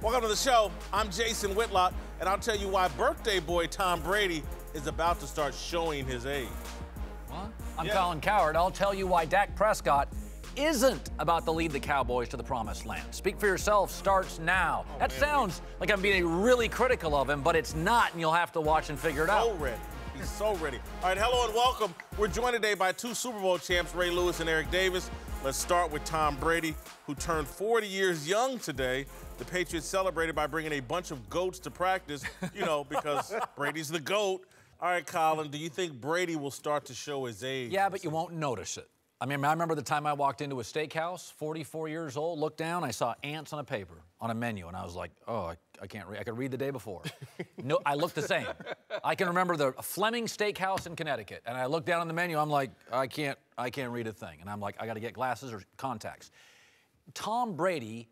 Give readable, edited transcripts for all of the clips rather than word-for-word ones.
Welcome to the show. I'm Jason Whitlock, and I'll tell you why birthday boy Tom Brady is about to start showing his age. What? I'm Colin Cowherd. I'll tell you why Dak Prescott isn't about to lead the Cowboys to the promised land. Speak for yourself starts now. That sounds like I'm being really critical of him, but it's not, and you'll have to watch and figure it out. So ready. He's so ready. All right, hello and welcome. We're joined today by two Super Bowl champs, Ray Lewis and Eric Davis. Let's start with Tom Brady, who turned 40 years young today. The Patriots celebrated by bringing a bunch of goats to practice, you know, because Brady's the GOAT. All right, Colin, do you think Brady will start to show his age? Yeah, but you won't notice it. I mean, I remember the time I walked into a steakhouse, 44 years old, looked down, I saw ants on a paper, on a menu, and I was like, oh, I can't read. I could read the day before. No, I looked the same. I can remember the Fleming Steakhouse in Connecticut, and I looked down on the menu, I'm like, I can't read a thing. And I'm like, I got to get glasses or contacts. Tom Brady,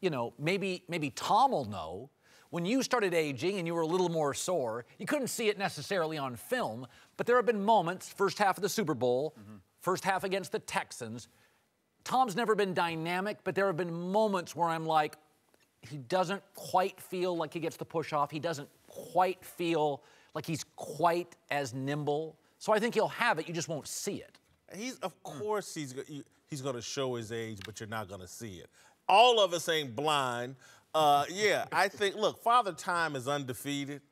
you know, maybe Tom will know. When you started aging and you were a little more sore, you couldn't see it necessarily on film, but there have been moments, first half of the Super Bowl, first half against the Texans. Tom's never been dynamic, but there have been moments where I'm like, he doesn't quite feel like he gets the push off. He doesn't quite feel like he's quite as nimble. So I think he'll have it, you just won't see it. Of course he's going to show his age, but you're not going to see it. All of us ain't blind. Yeah, I think, look, Father Time is undefeated,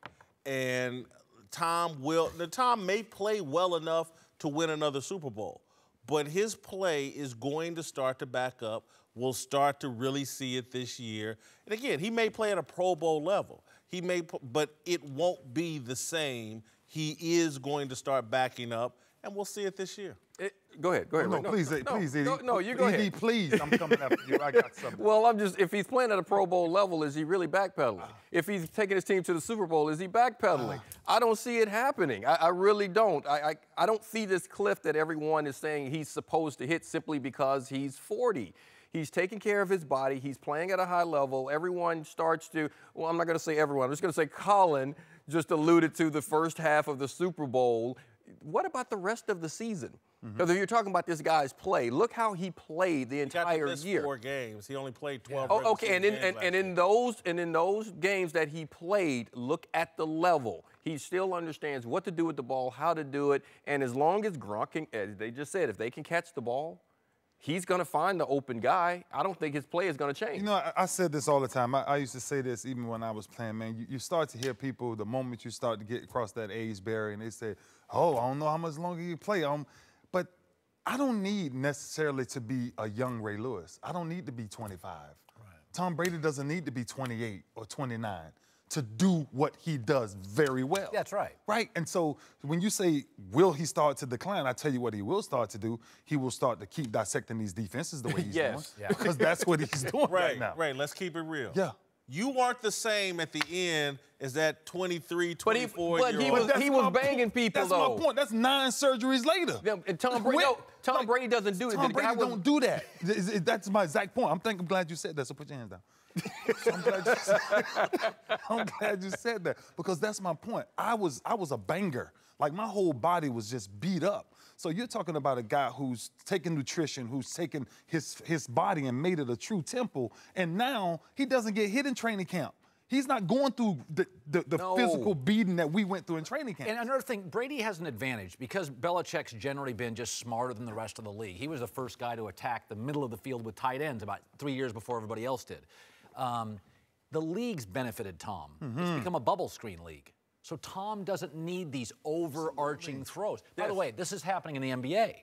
and Tom may play well enough to win another Super Bowl, but his play is going to start to back up. We'll start to really see it this year. And again, he may play at a Pro Bowl level. But it won't be the same. He is going to start backing up, and we'll see it this year. Go ahead. No, please, Eddie. No, you go ahead. Eddie, please, I'm coming after you. I got something. Well, if he's playing at a Pro Bowl level, is he really backpedaling? If he's taking his team to the Super Bowl, is he backpedaling? I don't see it happening. I really don't. I don't see this cliff that everyone is saying he's supposed to hit simply because he's 40. He's taking care of his body. He's playing at a high level. Everyone starts to, well, I'm not going to say everyone. I'm just going to say Colin just alluded to the first half of the Super Bowl. What about the rest of the season? Because if you're talking about this guy's play, look how he played the entire year. 4 games. He only played 12. Oh, okay, and in those games that he played, look at the level. He still understands what to do with the ball, how to do it, and as long as Gronk can, as they just said, if they can catch the ball, he's going to find the open guy. I don't think his play is going to change. You know, I said this all the time. I used to say this even when I was playing, man. You start to hear people, the moment you start to get across that age barrier, and they say, oh, I don't know how much longer you play. But I don't need necessarily to be a young Ray Lewis. I don't need to be 25. Right. Tom Brady doesn't need to be 28 or 29 to do what he does very well. That's right. Right, and so when you say, will he start to decline, I tell you what he will start to do. He will start to keep dissecting these defenses the way he's doing. Yeah. Because that's what he's doing right now. Right, let's keep it real. Yeah. You weren't the same at the end as that 23, 24-year-old. But he was banging people, that's though. That's my point. That's 9 surgeries later. Yeah, and Tom Brady doesn't do it. Tom Brady don't do that. That's my exact point. I'm glad you said that, so put your hands down. I'm glad you said that, because that's my point. I was a banger. Like, my whole body was just beat up. So you're talking about a guy who's taken nutrition, who's taken his body and made it a true temple, and now he doesn't get hit in training camp. He's not going through the physical beating that we went through in training camp. And another thing, Brady has an advantage because Belichick's generally been just smarter than the rest of the league. He was the first guy to attack the middle of the field with tight ends about 3 years before everybody else did. The league's benefited Tom. It's become a bubble screen league. So Tom doesn't need these overarching throws. By the way, this is happening in the NBA,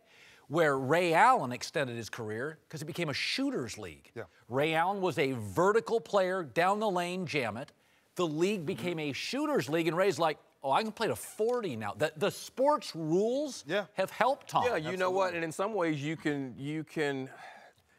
where Ray Allen extended his career because it became a shooter's league. Yeah. Ray Allen was a vertical player, down the lane, jam it. The league became a shooter's league, and Ray's like, oh, I can play to 40 now. The sports rules have helped Tom. Yeah, you know what? And in some ways, you can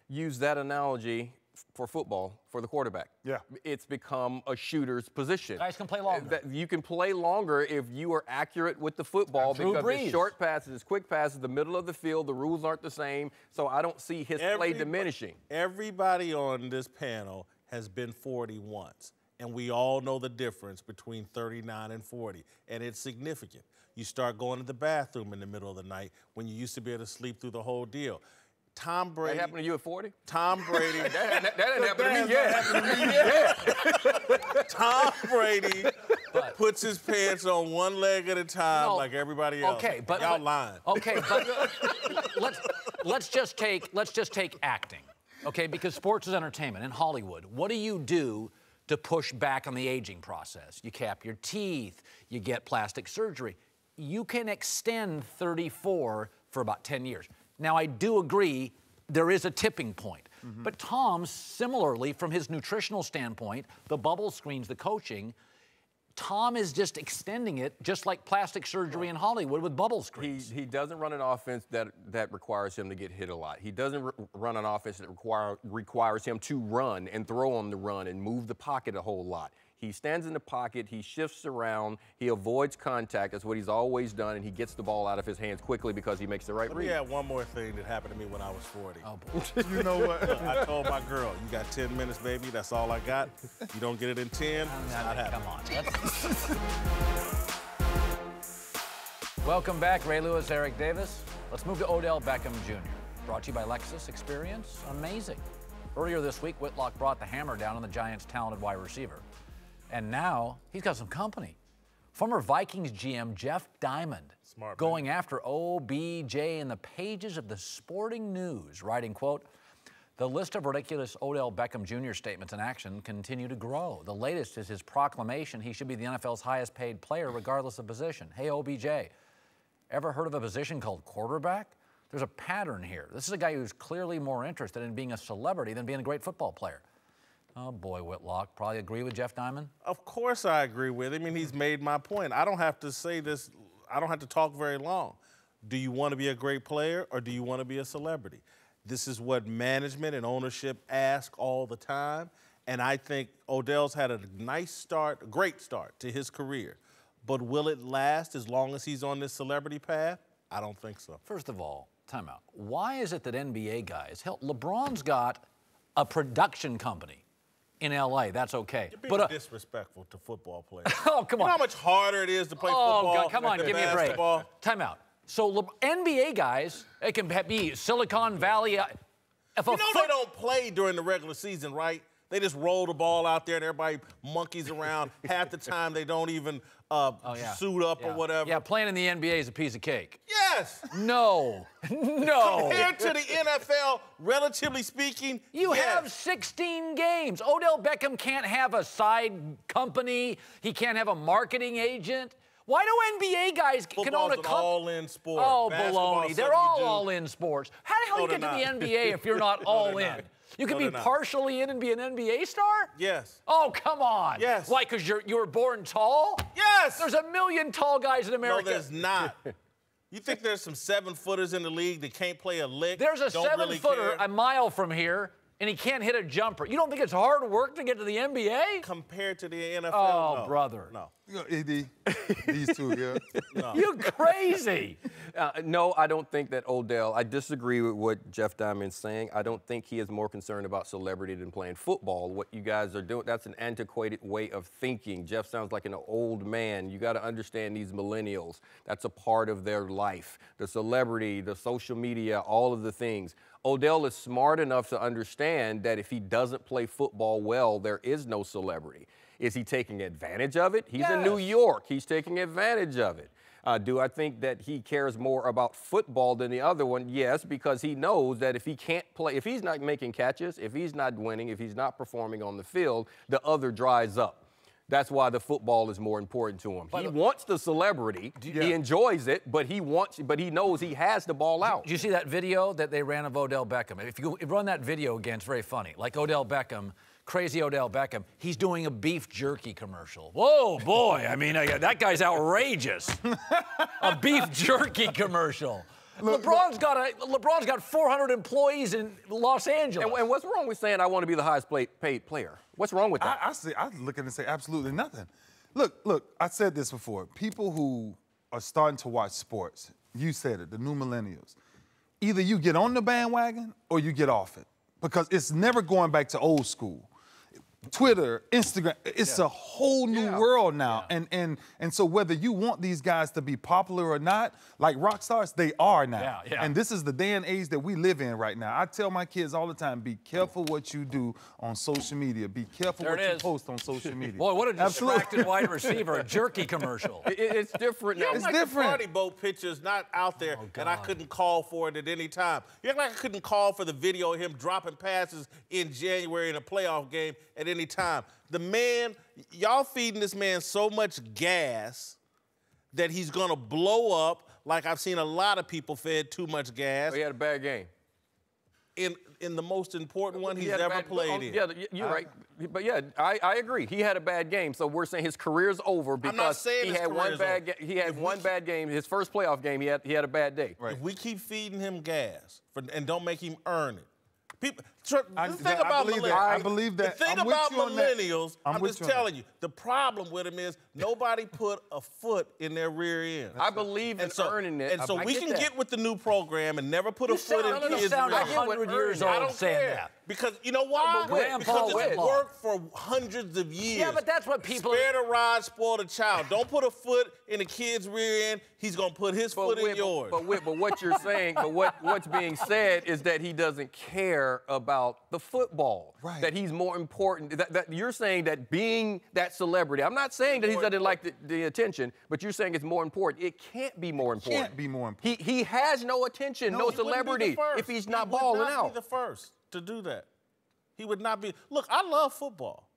use that analogy for football, for the quarterback. Yeah. It's become a shooter's position. Guys can play longer. You can play longer if you are accurate with the football, because it's short passes, it's quick passes, the middle of the field, the rules aren't the same, so I don't see his play diminishing. Everybody on this panel has been 40 once, and we all know the difference between 39 and 40, and it's significant. You start going to the bathroom in the middle of the night when you used to be able to sleep through the whole deal. Tom Brady. That happened to you at 40? Tom Brady. that didn't happen to me yet. Tom Brady puts his pants on one leg at a time like everybody else. Okay, but y'all lying. Okay, but let's just take acting. Okay, because sports is entertainment in Hollywood. What do you do to push back on the aging process? You cap your teeth, you get plastic surgery. You can extend 34 for about 10 years. Now, I do agree there is a tipping point. But Tom, similarly, from his nutritional standpoint, the bubble screens, the coaching, Tom is just extending it, just like plastic surgery in Hollywood with bubble screens. He doesn't run an offense that requires him to get hit a lot. He doesn't run an offense that requires him to run and throw on the run and move the pocket a whole lot. He stands in the pocket, he shifts around, he avoids contact. That's what he's always done, and he gets the ball out of his hands quickly because he makes the right read. Let me add one more thing that happened to me when I was 40. Oh, boy. You know what? Look, I told my girl, you got 10 minutes, baby. That's all I got. You don't get it in 10, it's not happening. Come on. Welcome back, Ray Lewis, Eric Davis. Let's move to Odell Beckham Jr. Brought to you by Lexus. Experience amazing. Earlier this week, Whitlock brought the hammer down on the Giants' talented wide receiver. And now he's got some company. Former Vikings GM Jeff Diamond going after OBJ in the pages of the Sporting News, writing, quote, "The list of ridiculous Odell Beckham Jr. statements in action continue to grow. The latest is his proclamation he should be the NFL's highest paid player regardless of position. Hey, OBJ, ever heard of a position called quarterback? There's a pattern here. This is a guy who's clearly more interested in being a celebrity than being a great football player." Oh, boy, Whitlock. Probably agree with Jeff Diamond? Of course I agree with him. I mean, he's made my point. I don't have to say this. I don't have to talk very long. Do you want to be a great player or do you want to be a celebrity? This is what management and ownership ask all the time. And I think Odell's had a nice start, a great start to his career. But will it last as long as he's on this celebrity path? I don't think so. First of all, time out. Why is it that NBA guys, hell, LeBron's got a production company in LA, that's okay. You're being disrespectful to football players. Oh, come on. You know how much harder it is to play football? Oh, God, come on, than give basketball? me a break. Time out. So NBA guys, it can be Silicon Valley. If you know they don't play during the regular season, right? They just roll the ball out there and everybody monkeys around. Half the time they don't even suit up or whatever. Yeah, playing in the NBA is a piece of cake. Yes. No. No. Compared to the NFL, relatively speaking, you have 16 games. Odell Beckham can't have a side company. He can't have a marketing agent. Why do NBA guys can own a company? all-in sport. Oh, baloney. They're all-in sports. How the hell you get to the NBA if you're not all in? You can be partially in and be an NBA star? Yes. Oh, come on. Yes. Why, because you were born tall? Yes. There's a million tall guys in America. No, there's not. You think there's some 7-footers in the league that can't play a lick? There's a don't 7-footer really a mile from here, and he can't hit a jumper. You don't think it's hard work to get to the NBA? Compared to the NFL, oh, no. brother. No. You know, AD, these two, yeah. No. You're crazy. No, I don't think that Odell, I disagree with what Jeff Diamond's saying. I don't think he is more concerned about celebrity than playing football. What you guys are doing, that's an antiquated way of thinking. Jeff sounds like an old man. You got to understand these millennials. That's a part of their life. The celebrity, the social media, all of the things. Odell is smart enough to understand that if he doesn't play football well, there is no celebrity. Is he taking advantage of it? He's in New York. He's taking advantage of it. Do I think that he cares more about football than the other one? Yes, because he knows that if he can't play, if he's not making catches, if he's not winning, if he's not performing on the field, the other dries up. That's why the football is more important to him. He wants the celebrity. He enjoys it, but he knows he has the ball out. Did you see that video that they ran of Odell Beckham? If you run that video again, it's very funny. Like Odell Beckham, crazy Odell Beckham, he's doing a beef jerky commercial. Whoa, boy, I mean, that guy's outrageous. A beef jerky commercial. LeBron's got 400 employees in Los Angeles. And what's wrong with saying I want to be the highest paid player? What's wrong with that? I look at it and say absolutely nothing. Look, I said this before. People who are starting to watch sports, you said it, the new millennials, either you get on the bandwagon or you get off it because it's never going back to old school. Twitter, Instagram. It's a whole new world now. And so whether you want these guys to be popular or not, like rock stars, they are now. And this is the day and age that we live in right now. I tell my kids all the time, be careful what you do on social media. Be careful what you post on social media. Boy, what a distracted wide receiver, a jerky commercial. It's different now. It's like different. The party boat picture's not out there, and I couldn't call for it at any time. You act like I couldn't call for the video of him dropping passes in January in a playoff game at any time. The man, y'all feeding this man so much gas that he's gonna blow up like I've seen a lot of people fed too much gas. He had a bad game. In the most important one he's ever played in. Yeah, you're right. But yeah, I agree. He had a bad game, so we're saying his career's over because he had one bad game. His first playoff game, he had a bad day. Right. If we keep feeding him gas and don't make him earn it, the thing about millennials, I believe that. The thing about millennials, I'm just telling you, the problem with them is nobody put a foot in their rear end. I believe in earning it. And so we can get with the new program and never put a foot in kids' rear end. You sound 100 years old saying that. Because you know why? Because it's worked for hundreds of years. Yeah, but that's what people... Spare the rod, spoil the child. Don't put a foot in a kid's rear end. He's going to put his foot in yours. But what you're saying, what's being said is that he doesn't care about the football. Right. That he's more important. That you're saying that being that celebrity. I'm not saying that he doesn't like the attention, but you're saying it's more important. It can't be more important. It can't be more important. He has no attention, no celebrity if he's not balling out. He would not be the first to do that. He would not be. Look, I love football,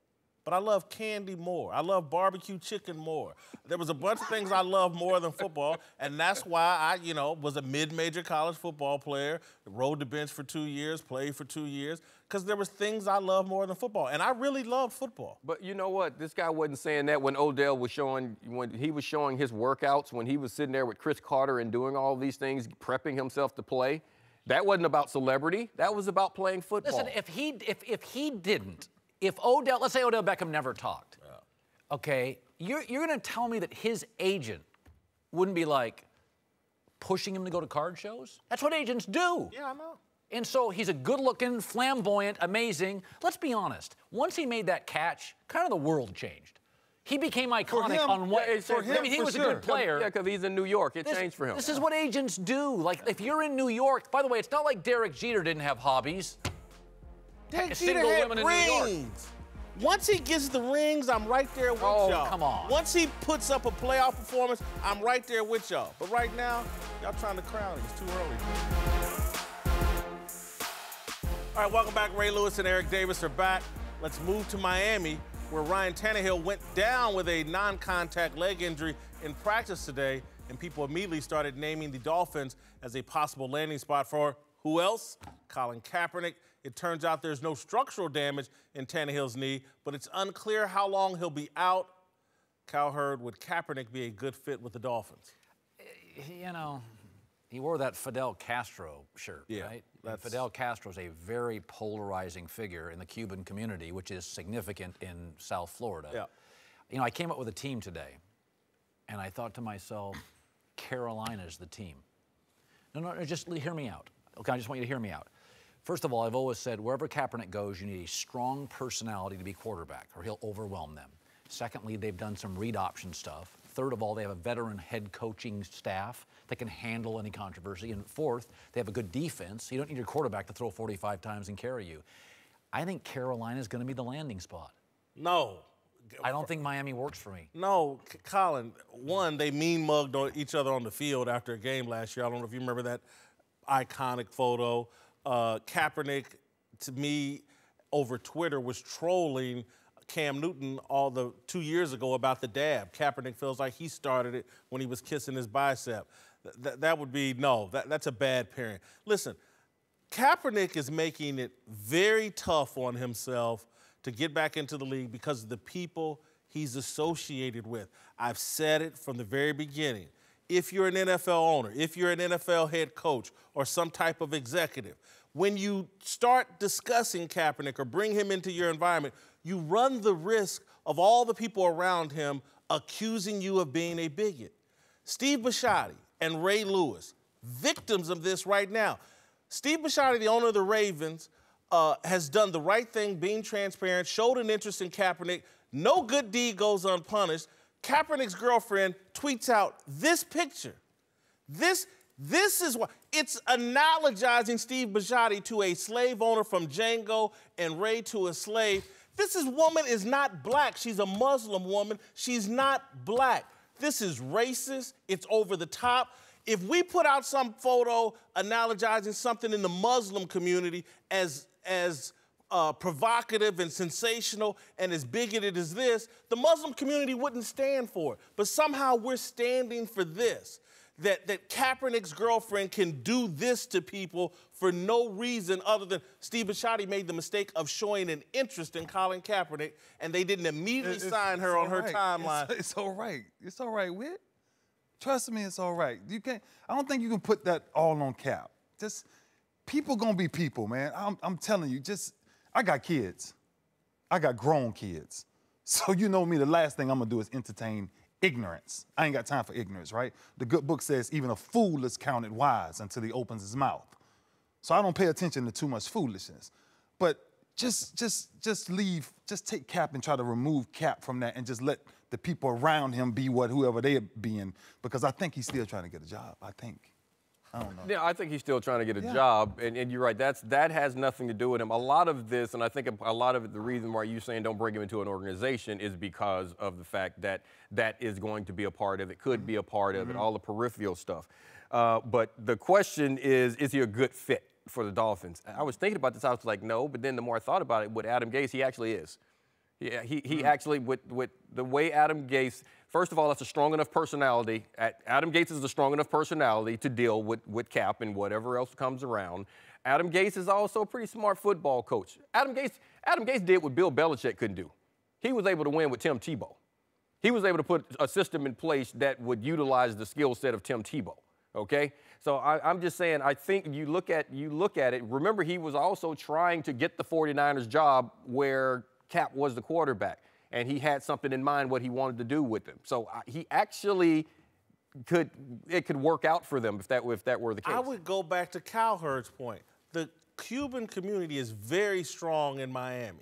but I love candy more. I love barbecue chicken more. There was a bunch of things I love more than football, and that's why I, was a mid-major college football player, rode the bench for 2 years, played for 2 years, because there was things I love more than football, and I really loved football. But you know what? This guy wasn't saying that when Odell was showing, when he was showing his workouts, when he was sitting there with Chris Carter and doing all these things, prepping himself to play. That wasn't about celebrity. That was about playing football. Listen, if Odell, let's say Odell Beckham never talked, okay, you're going to tell me that his agent wouldn't be like pushing him to go to card shows? That's what agents do. Yeah, I know. And so he's a good-looking, flamboyant, amazing. Let's be honest. Once he made that catch, kind of the world changed. He became iconic on what? For him, he was a good player. Yeah, because he's in New York. It changed for him. This is what agents do. Like, if you're in New York, by the way, it's not like Derek Jeter didn't have hobbies. Derek Jeter had rings. Once he gets the rings, I'm right there with y'all. Oh, come on. Once he puts up a playoff performance, I'm right there with y'all. But right now, y'all trying to crown him. It's too early. All right, welcome back. Ray Lewis and Eric Davis are back. Let's move to Miami, where Ryan Tannehill went down with a non-contact leg injury in practice today, and people immediately started naming the Dolphins as a possible landing spot for who else? Colin Kaepernick. It turns out there's no structural damage in Tannehill's knee, but it's unclear how long he'll be out. Cowherd, would Kaepernick be a good fit with the Dolphins? You know, he wore that Fidel Castro shirt, right? Fidel Castro is a very polarizing figure in the Cuban community, which is significant in South Florida. Yeah. You know, I came up with a team today, and I thought to myself, Carolina's the team. No, just hear me out. Okay, I just want you to hear me out. First of all, I've always said wherever Kaepernick goes, you need a strong personality to be quarterback, or he'll overwhelm them. Secondly, they've done some read option stuff. Third of all, they have a veteran head coaching staff that can handle any controversy. And fourth, they have a good defense. You don't need your quarterback to throw 45 times and carry you. I think Carolina's going to be the landing spot. No. I don't think Miami works for me. No, Colin, one, they mean-mugged each other on the field after a game last year. I don't know if you remember that iconic photo. Kaepernick, to me, over Twitter, was trolling Cam Newton 2 years ago about the dab. Kaepernick feels like he started it when he was kissing his bicep. That would be, no, that's a bad parent. Listen, Kaepernick is making it very tough on himself to get back into the league because of the people he's associated with. I've said it from the very beginning. If you're an NFL owner, if you're an NFL head coach or some type of executive, when you start discussing Kaepernick or bring him into your environment, you run the risk of all the people around him accusing you of being a bigot. Steve Bisciotti and Ray Lewis, victims of this right now. Steve Bisciotti, the owner of the Ravens, has done the right thing, being transparent, showed an interest in Kaepernick. No good deed goes unpunished. Kaepernick's girlfriend tweets out this picture. This is what it's analogizing Steve Bisciotti to a slave owner from Django and Ray to a slave. This woman is not black. She's a Muslim woman. She's not black. This is racist. It's over the top. If we put out some photo analogizing something in the Muslim community as provocative and sensational and as bigoted as this, the Muslim community wouldn't stand for it. But somehow we're standing for this, that Kaepernick's girlfriend can do this to people for no reason other than Steve Bisciotti made the mistake of showing an interest in Colin Kaepernick, and they didn't immediately sign her on her timeline. It's all right. It's all right, Whit. Trust me, it's all right. I don't think you can put that all on Cap. Just people gonna be people, man. I'm telling you, I got kids. I got grown kids. So you know me, the last thing I'm gonna do is entertain ignorance. I ain't got time for ignorance, right? The good book says even a fool is counted wise until he opens his mouth. So I don't pay attention to too much foolishness. But just take Cap and try to remove Cap from that and just let the people around him be whoever they're being, because I think he's still trying to get a job, I think. I don't know. Yeah, I think he's still trying to get a job, and you're right. That has nothing to do with him. A lot of this, and I think a lot of it, the reason why you're saying don't bring him into an organization is because of the fact that that is going to be a part of it, could be a part of it, all the peripheral stuff. But the question is he a good fit for the Dolphins? I was thinking about this. I was like, no, but then the more I thought about it, with Adam Gase, he actually is. Yeah, he actually, with the way Adam Gase, first of all, that's a strong enough personality. Adam Gase is a strong enough personality to deal with Cap and whatever else comes around. Adam Gase is also a pretty smart football coach. Adam Gase did what Bill Belichick couldn't do. He was able to win with Tim Tebow. He was able to put a system in place that would utilize the skill set of Tim Tebow. Okay? So I'm just saying, I think you look at it. Remember, he was also trying to get the 49ers job where Cap was the quarterback, and he had something in mind what he wanted to do with them. So he actually could work out for them if that were the case. I would go back to Cowherd's point. The Cuban community is very strong in Miami.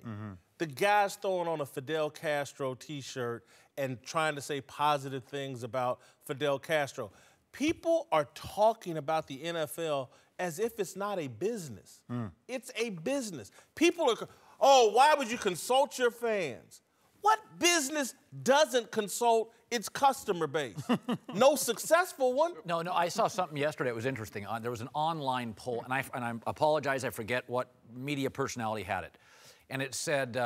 The guys throwing on a Fidel Castro T-shirt and trying to say positive things about Fidel Castro. People are talking about the NFL as if it's not a business. It's a business. People are, oh, why would you consult your fans? What business doesn't consult its customer base? No successful one? No, I saw something yesterday. It was interesting. There was an online poll, and I apologize, I forget what media personality had it. And it said,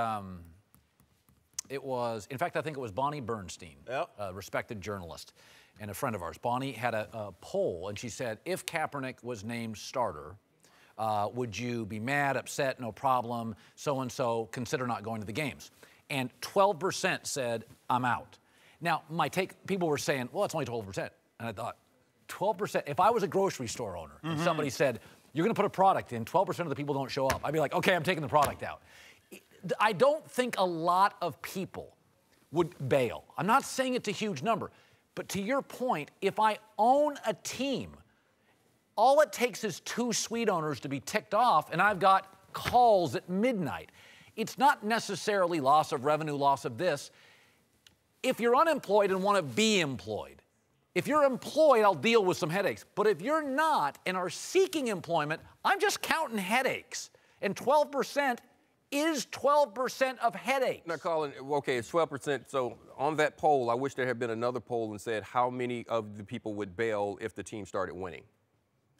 it was, in fact, I think it was Bonnie Bernstein, a respected journalist and a friend of ours. Bonnie had a poll, and she said, if Kaepernick was named starter, would you be mad, upset, no problem, so-and-so, consider not going to the games? And 12% said, I'm out. Now, my take, people were saying, well, it's only 12%. And I thought, 12%, if I was a grocery store owner and somebody said, you're going to put a product in, 12% of the people don't show up, I'd be like, okay, I'm taking the product out. I don't think a lot of people would bail. I'm not saying it's a huge number. But to your point, if I own a team, all it takes is 2 suite owners to be ticked off, and I've got calls at midnight. It's not necessarily loss of revenue, loss of this. If you're unemployed and want to be employed, if you're employed, I'll deal with some headaches. But if you're not and are seeking employment, I'm just counting headaches. And 12% is 12% of headaches. Now, Colin, okay, it's 12%. So on that poll, I wish there had been another poll and said how many of the people would bail if the team started winning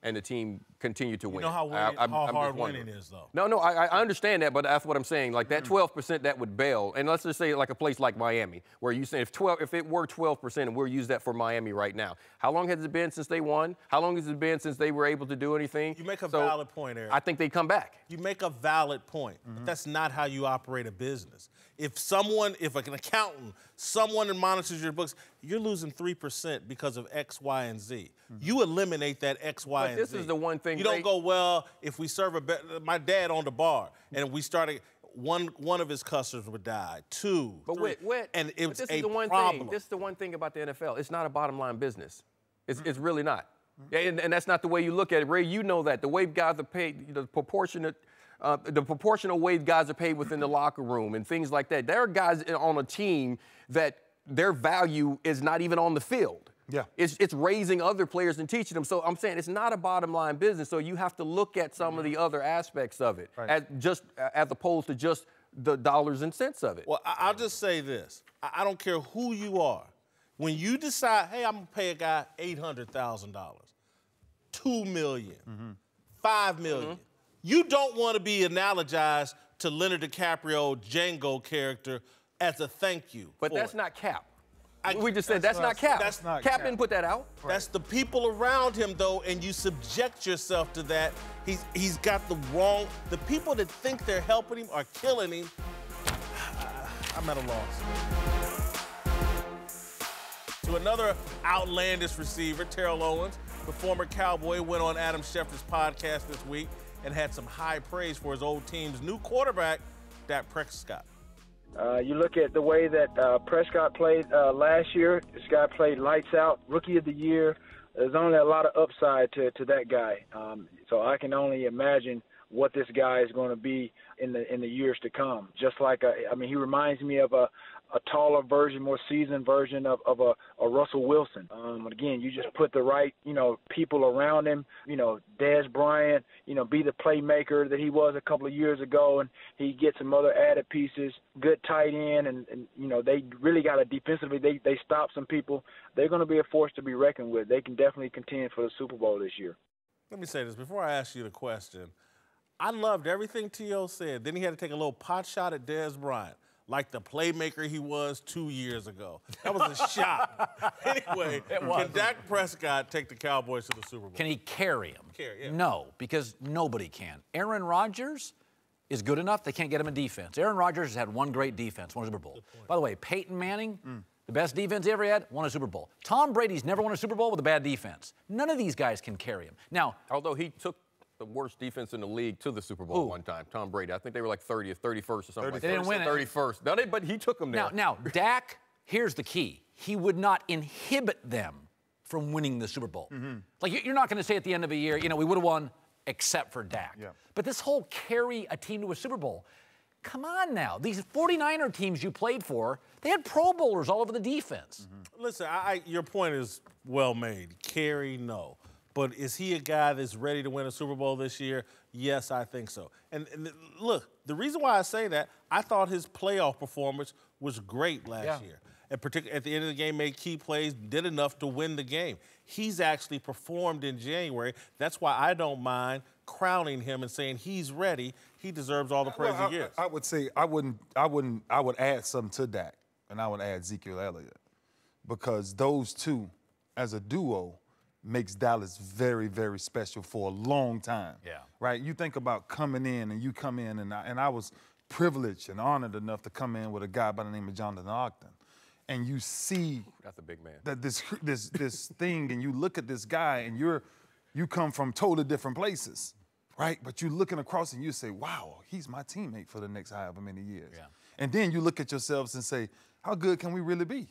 and the team continued to win. You know how hard winning is, though. No, I understand that, but that's what I'm saying. Like that 12% that would bail, and let's just say like a place like Miami, where you say if it were 12%, and we'll use that for Miami right now. How long has it been since they won? How long has it been since they were able to do anything? You make a valid point, Eric. I think they come back. You make a valid point, but that's not how you operate a business. If an accountant, someone that monitors your books, you're losing 3% because of X, Y, and Z. You eliminate that X, Y, and Z. This is the one thing. You don't go, well, if we serve my dad owned a bar, and we started, one of his customers would die, 2, but 3, and it was a problem. This is the one thing about the NFL. It's not a bottom line business. It's really not. And that's not the way you look at it. Ray, you know that. The way guys are paid, the proportionate the proportional way guys are paid within the locker room and things like that. There are guys on a team that their value is not even on the field. Yeah. It's raising other players and teaching them. So I'm saying it's not a bottom line business. So you have to look at some of the other aspects of it, right, as opposed to just the dollars and cents of it. Well, I'll just say this. I don't care who you are. When you decide, hey, I'm going to pay a guy $800,000, $2 million, $5 million, you don't want to be analogized to Leonardo DiCaprio Django character as a thank you. But that's not Cap. I- We just said that's not Cap. That's not Cap Cap. didn't put that out. That's the people around him, though, and you subject yourself to that. He's got the wrong. The people that think they're helping him are killing him. I'm at a loss. To another outlandish receiver, Terrell Owens, the former Cowboy, went on Adam Schefter's podcast this week and had some high praise for his old team's new quarterback, Dak Prescott. You look at the way that Prescott played last year. This guy played lights out, rookie of the year. There's only a lot of upside to that guy. So I can only imagine what this guy is going to be in the years to come. Just like, he reminds me of a taller version, more seasoned version of a Russell Wilson. Again, you just put the right, people around him, Dez Bryant, be the playmaker that he was a couple of years ago, and he gets some other added pieces, good tight end, and they really got a defensively, they stop some people. They're going to be a force to be reckoned with. They can definitely contend for the Super Bowl this year. Let me say this before I ask you the question. I loved everything T.O. said. Then he had to take a little pot shot at Dez Bryant, like the playmaker he was 2 years ago. That was a shot. Anyway, can Dak Prescott take the Cowboys to the Super Bowl? Can he carry him? Carry, yeah. No, because nobody can. Aaron Rodgers is good enough. They can't get him a defense. Aaron Rodgers has had one great defense, won a Super Bowl. By the way, Peyton Manning, the best defense he ever had, won a Super Bowl. Tom Brady's never won a Super Bowl with a bad defense. None of these guys can carry him. Now, Although he took the worst defense in the league to the Super Bowl one time, Tom Brady. I think they were like 30th, 31st or something like that. They didn't win it. 31st. No, but he took them there. Now, Dak, here's the key. He would not inhibit them from winning the Super Bowl. Like, you're not going to say at the end of a year, we would have won except for Dak. Yeah. But this whole carry a team to a Super Bowl, come on now. These 49er teams you played for, they had Pro Bowlers all over the defense. Listen, your point is well made. Carry, no. But is he a guy that's ready to win a Super Bowl this year? Yes, I think so. And look, the reason why I say that, I thought his playoff performance was great last year. And particularly at the end of the game, made key plays, did enough to win the game. He's actually performed in January. That's why I don't mind crowning him and saying he's ready. He deserves all the praise he gets. I would say I would add something to Dak, and I would add Ezekiel Elliott, because those two, as a duo, makes Dallas very, very special for a long time. Yeah. Right? You think about coming in, and you come in, and I was privileged and honored enough to come in with a guy by the name of Jonathan Ogden. And you see That's a big man. that this thing, and you look at this guy, and you come from totally different places, right? But you're looking across and you say, wow, he's my teammate for the next however many years. Yeah. And then you look at yourselves and say, how good can we really be?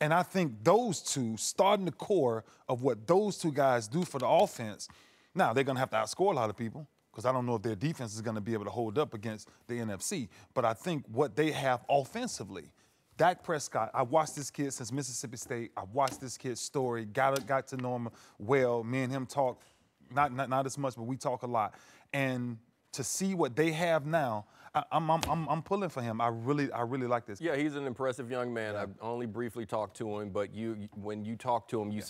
And I think those two, starting the core of what those two guys do for the offense, now they're going to have to outscore a lot of people, because I don't know if their defense is going to be able to hold up against the NFC. But I think what they have offensively, Dak Prescott, I watched this kid since Mississippi State. I watched this kid's story, got to know him well. Me and him talk, not as much, but we talk a lot. And to see what they have now, I'm pulling for him. I really like this. Yeah, he's an impressive young man. Yeah. I've only briefly talked to him, but when you talk to him, you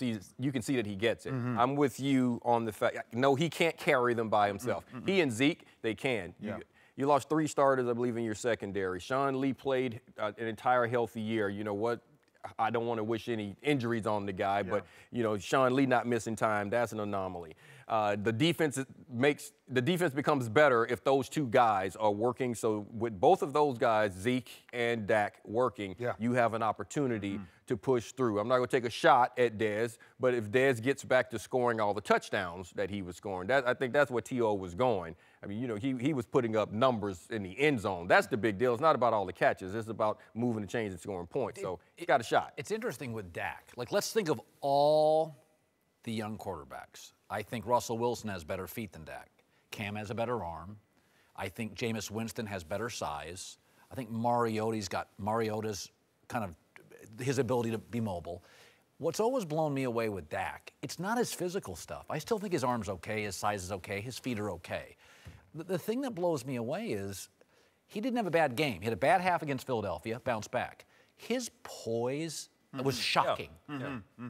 can see that he gets it. I'm with you on the fact. No, he can't carry them by himself. He and Zeke, they can. Yeah. You lost 3 starters, I believe, in your secondary. Sean Lee played an entire healthy year. You know what? I don't want to wish any injuries on the guy, but Sean Lee not missing time, that's an anomaly. The defense becomes better if those two guys are working. So with both of those guys, Zeke and Dak, working, you have an opportunity to push through. I'm not going to take a shot at Dez, but if Dez gets back to scoring all the touchdowns that he was scoring, I think that's what T.O. was going. I mean, he was putting up numbers in the end zone. That's the big deal. It's not about all the catches. It's about moving the chains and scoring points. So he got a shot. It's interesting with Dak. Like, let's think of all the young quarterbacks. I think Russell Wilson has better feet than Dak. Cam has a better arm. I think Jameis Winston has better size. I think Mariota's kind of his ability to be mobile. What's always blown me away with Dak, it's not his physical stuff. I still think his arm's okay, his size is okay, his feet are okay. The thing that blows me away is he didn't have a bad game. He had a bad half against Philadelphia, bounced back. His poise was shocking.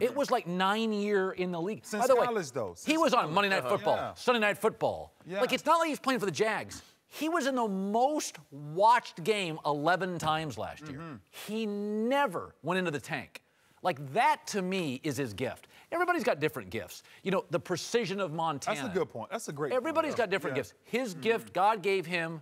It was like 9-year in the league. Since By the college, way, though. he was on Monday Night Football, Sunday Night Football. Yeah. Like, it's not like he's playing for the Jags. He was in the most watched game 11 times last year. He never went into the tank. Like, that to me is his gift. Everybody's got different gifts. You know, the precision of Montana. That's a good point. That's a great Everybody's point. got different gifts. His gift, God gave him,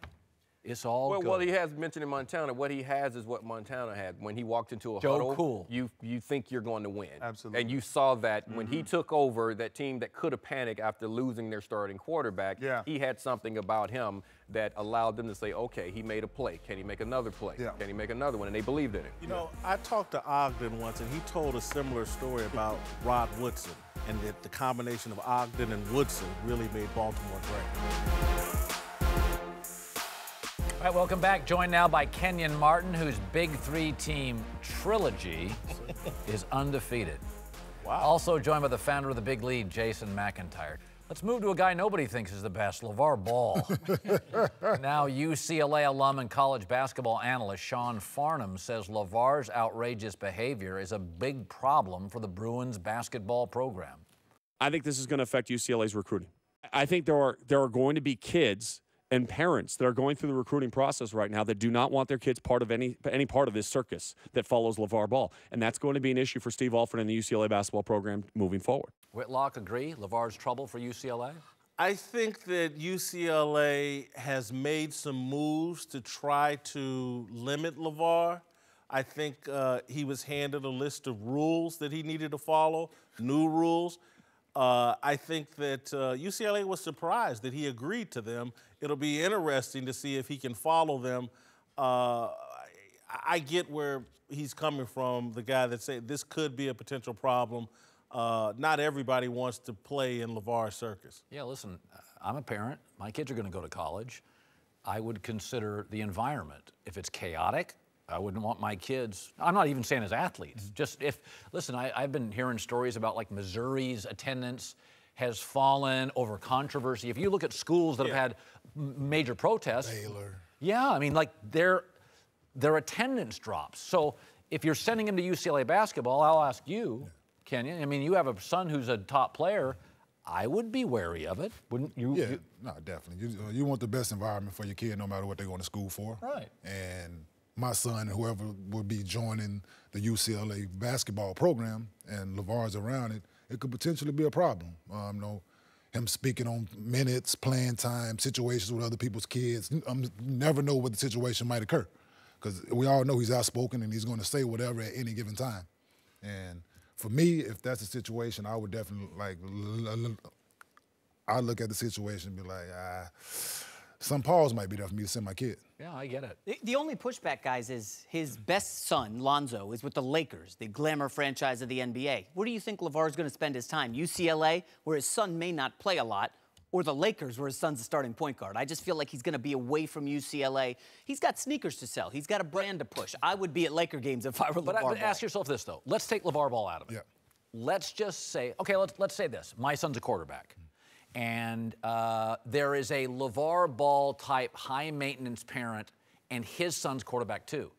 it's all well, good. Well, he has mentioned in Montana, what he has is what Montana had. When he walked into a Joe huddle, Cool. you think you're going to win. Absolutely. And you saw that when he took over that team that could have panicked after losing their starting quarterback, he had something about him that allowed them to say, okay, he made a play. Can he make another play? Can he make another one? And they believed in it. You know, I talked to Ogden once, and he told a similar story about Rod Woodson, and that the combination of Ogden and Woodson really made Baltimore great. All right, welcome back. Joined now by Kenyon Martin, whose Big Three team trilogy is undefeated. Wow. Also joined by the founder of the Big Lead, Jason McIntyre. Let's move to a guy nobody thinks is the best, LaVar Ball. Now UCLA alum and college basketball analyst Sean Farnham says LaVar's outrageous behavior is a big problem for the Bruins basketball program. I think this is going to affect UCLA's recruiting. I think there are going to be kids and parents that are going through the recruiting process right now that do not want their kids part of any part of this circus that follows LaVar Ball. And that's going to be an issue for Steve Alford and the UCLA basketball program moving forward. Whitlock, agree? LaVar's trouble for UCLA? I think that UCLA has made some moves to try to limit LaVar. I think he was handed a list of rules that he needed to follow, new rules. I think that UCLA was surprised that he agreed to them. It'll be interesting to see if he can follow them. I get where he's coming from, the guy that said this could be a potential problem. Not everybody wants to play in LaVar's circus. Yeah, listen, I'm a parent. My kids are going to go to college. I would consider the environment. If it's chaotic, I wouldn't want my kids, I'm not even saying as athletes, just if, listen, I've been hearing stories about like Missouri's attendance has fallen over controversy. If you look at schools that have had major protests. Baylor. Yeah, I mean, like their attendance drops. So if you're sending him to UCLA basketball, I'll ask you, Kenyon, I mean, you have a son who's a top player. I would be wary of it, wouldn't you? Yeah, no, definitely. You want the best environment for your kid no matter what they're going to school for. Right. And my son, whoever would be joining the UCLA basketball program and LaVar's around it, it could potentially be a problem. Him speaking on minutes, playing time, situations with other people's kids. You never know what the situation might occur because we all know he's outspoken and he's going to say whatever at any given time. And for me, if that's the situation, I would definitely I look at the situation and be like, some pause might be there for me to send my kid. Yeah, I get it. The only pushback, guys, is his best son, Lonzo, is with the Lakers, the glamour franchise of the NBA. Where do you think LaVar's going to spend his time? UCLA, where his son may not play a lot, or the Lakers, where his son's a starting point guard? I just feel like he's going to be away from UCLA. He's got sneakers to sell. He's got a brand to push. I would be at Laker games if I were LaVar Ball. But ask yourself this, though. Let's take LaVar Ball out of it. Yeah. Let's just say, okay, let's say this. My son's a quarterback. And there is a LaVar Ball type high-maintenance parent, and his son's quarterback too.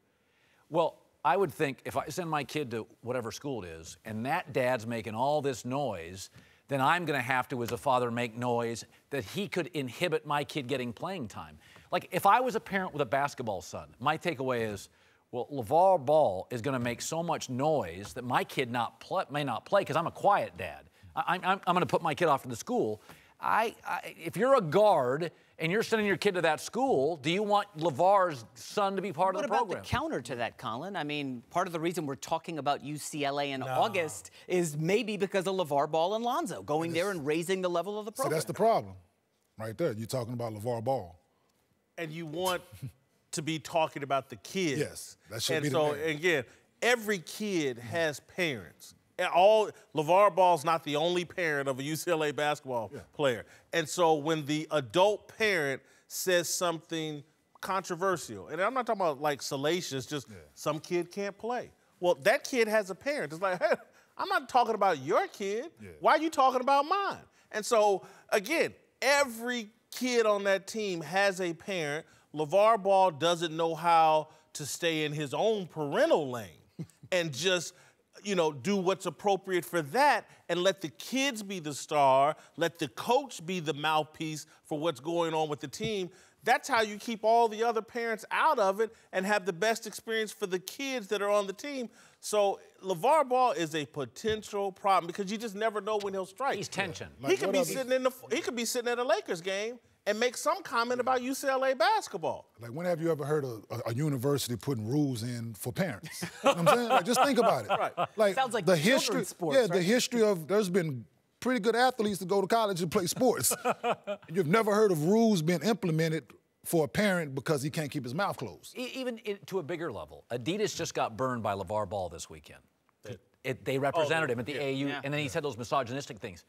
Well, I would think if I send my kid to whatever school it is, and that dad's making all this noise, then I'm going to have to, as a father, make noise that he could inhibit my kid getting playing time. Like, if I was a parent with a basketball son, my takeaway is, well, LaVar Ball is going to make so much noise that my kid may not play because I'm a quiet dad. I'm going to put my kid off to the school. If you're a guard and you're sending your kid to that school, do you want LaVar's son to be part of the program? What about the counter to that, Colin? I mean, part of the reason we're talking about UCLA in August is maybe because of LaVar Ball and Lonzo going there and raising the level of the program. So that's the problem right there. You're talking about LaVar Ball. And you want to be talking about the kids. Yes, that should be and the so, name. again, every kid has parents. And LaVar Ball's not the only parent of a UCLA basketball player. And so when the adult parent says something controversial, and I'm not talking about like salacious, just some kid can't play. Well, that kid has a parent. It's like, hey, I'm not talking about your kid. Why are you talking about mine? And so, again, every kid on that team has a parent. LaVar Ball doesn't know how to stay in his own parental lane and just, do what's appropriate for that and let the kids be the star, let the coach be the mouthpiece for what's going on with the team. That's how you keep all the other parents out of it and have the best experience for the kids that are on the team. So LaVar Ball is a potential problem because you just never know when he'll strike. He's tension. He could be sitting at a Lakers game and make some comment about UCLA basketball. Like, when have you ever heard of a university putting rules in for parents? You know what I'm saying? Like, just think about it. Right. Like, sounds like the history. sports, the history of there's been pretty good athletes to go to college and play sports. You've never heard of rules being implemented for a parent because he can't keep his mouth closed. Even to a bigger level, Adidas just got burned by LaVar Ball this weekend. They represented him at the AAU, and then he said those misogynistic things.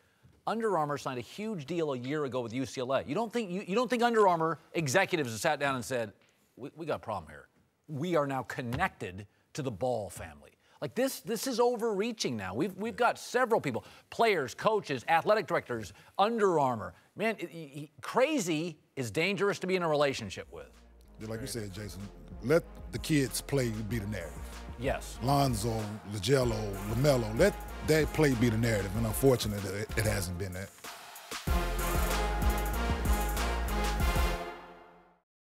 Under Armour signed a huge deal a year ago with UCLA. You don't think Under Armour executives have sat down and said, we got a problem here. We are now connected to the Ball family. Like, this is overreaching now. We've got several people, players, coaches, athletic directors, Under Armour. Man, crazy is dangerous to be in a relationship with. Like you said, Jason, let the kids play be the narrative. Yes. Lonzo, LaGello, LaMelo, let that play be the narrative, and unfortunately, it hasn't been that.